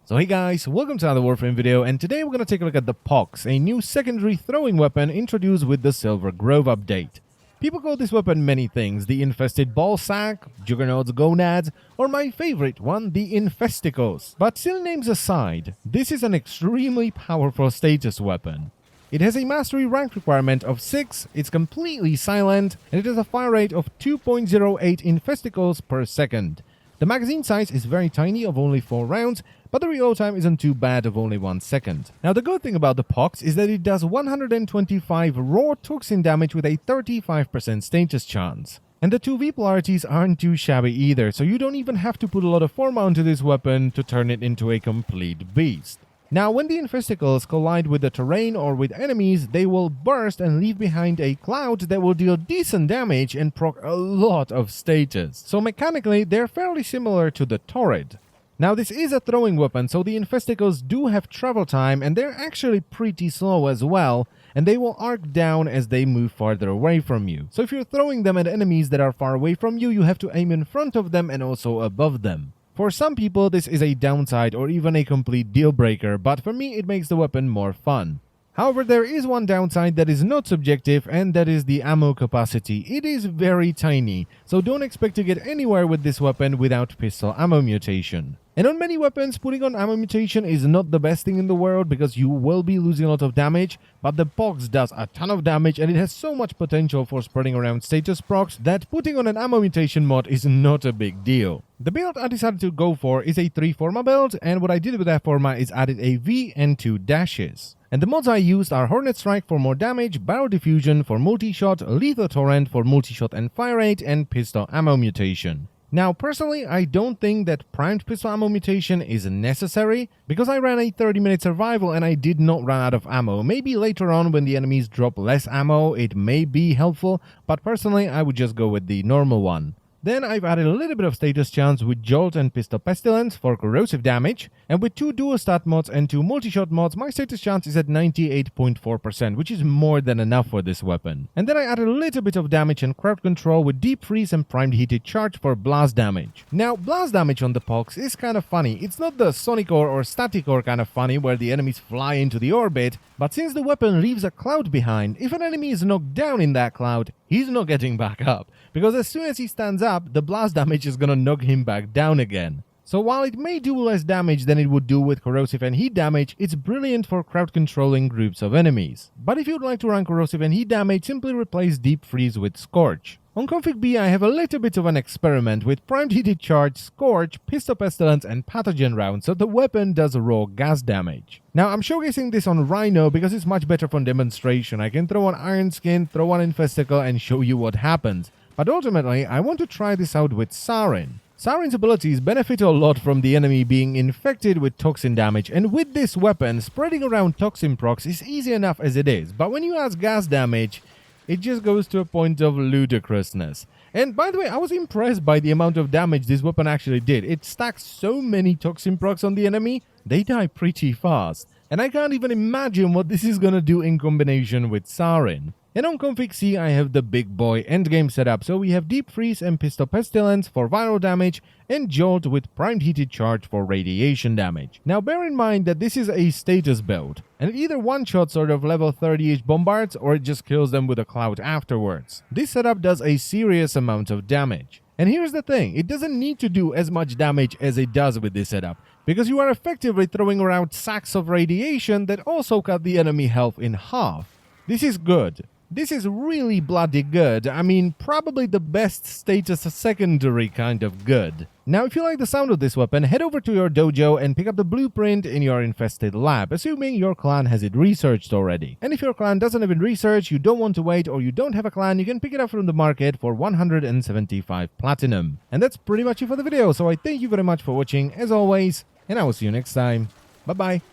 So hey guys, welcome to another Warframe video, and today we're going to take a look at the Pox, a new secondary throwing weapon introduced with the Silver Grove update. People call this weapon many things: the Infested Ballsack, Juggernaut's Gonads, or my favorite one, the Infesticles. But silly names aside, this is an extremely powerful status weapon. It has a mastery rank requirement of 6, it's completely silent, and it has a fire rate of 2.08 Infesticles per second. The magazine size is very tiny, of only 4 rounds, but the reload time isn't too bad, of only 1 second. Now the good thing about the Pox is that it does 125 raw toxin damage with a 35% status chance. And the 2V polarities aren't too shabby either, so you don't even have to put a lot of Forma onto this weapon to turn it into a complete beast. Now, when the Infesticles collide with the terrain or with enemies, they will burst and leave behind a cloud that will deal decent damage and proc a lot of status. So mechanically, they're fairly similar to the Torrid. Now, this is a throwing weapon, so the Infesticles do have travel time, and they're actually pretty slow as well, and they will arc down as they move farther away from you. So if you're throwing them at enemies that are far away from you, you have to aim in front of them and also above them. For some people, this is a downside or even a complete deal breaker, but for me it makes the weapon more fun. However, there is one downside that is not subjective, and that is the ammo capacity. It is very tiny, so don't expect to get anywhere with this weapon without pistol ammo mutation. And on many weapons, putting on ammo mutation is not the best thing in the world because you will be losing a lot of damage, but the Pox does a ton of damage and it has so much potential for spreading around status procs that putting on an ammo mutation mod is not a big deal. The build I decided to go for is a 3 Forma build, and what I did with that Forma is added a V and 2 dashes. And the mods I used are Hornet Strike for more damage, Barrel Diffusion for multi-shot, Lethal Torrent for multi-shot and fire rate, and pistol ammo mutation. Now, personally, I don't think that primed pistol ammo mutation is necessary, because I ran a 30-minute survival and I did not run out of ammo. Maybe later on when the enemies drop less ammo, it may be helpful, but personally, I would just go with the normal one. Then I've added a little bit of status chance with Jolt and Pistol Pestilence for corrosive damage, and with 2 dual stat mods and 2 multi-shot mods, my status chance is at 98.4%, which is more than enough for this weapon. And then I added a little bit of damage and crowd control with Deep Freeze and Primed Heated Charge for blast damage. Now, blast damage on the Pox is kind of funny. It's not the Sonic Ore or Static Ore kind of funny where the enemies fly into the orbit, but since the weapon leaves a cloud behind, if an enemy is knocked down in that cloud, he's not getting back up, because as soon as he stands up, the blast damage is gonna knock him back down again. So while it may do less damage than it would do with corrosive and heat damage, it's brilliant for crowd controlling groups of enemies. But if you'd like to run corrosive and heat damage, simply replace Deep Freeze with Scorch. On config B, I have a little bit of an experiment with Primed Heated Charge, Scorch, Pistol Pestilence, and Pathogen rounds, so the weapon does raw gas damage. Now, I'm showcasing this on Rhino because it's much better for demonstration. I can throw on Iron Skin, throw on Infesticle, and show you what happens. But ultimately, I want to try this out with Sarin. Sarin's abilities benefit a lot from the enemy being infected with toxin damage, and with this weapon, spreading around toxin procs is easy enough as it is, but when you add gas damage, it just goes to a point of ludicrousness. And by the way, I was impressed by the amount of damage this weapon actually did. It stacks so many toxin procs on the enemy, they die pretty fast. And I can't even imagine what this is gonna do in combination with Sarin. And on config C, I have the big boy endgame setup, so we have Deep Freeze and Pistol Pestilence for viral damage, and Jolt with Primed Heated Charge for radiation damage. Now bear in mind that this is a status build, and it either one-shots sort of level 30-ish bombards, or it just kills them with a cloud afterwards. This setup does a serious amount of damage. And here's the thing, it doesn't need to do as much damage as it does with this setup, because you are effectively throwing around sacks of radiation that also cut the enemy health in half. This is good. This is really bloody good. I mean, probably the best status secondary kind of good. Now, if you like the sound of this weapon, head over to your dojo and pick up the blueprint in your infested lab, assuming your clan has it researched already. And if your clan doesn't have it researched, you don't want to wait, or you don't have a clan, you can pick it up from the market for 175 platinum. And that's pretty much it for the video, so I thank you very much for watching, as always, and I will see you next time. Bye-bye.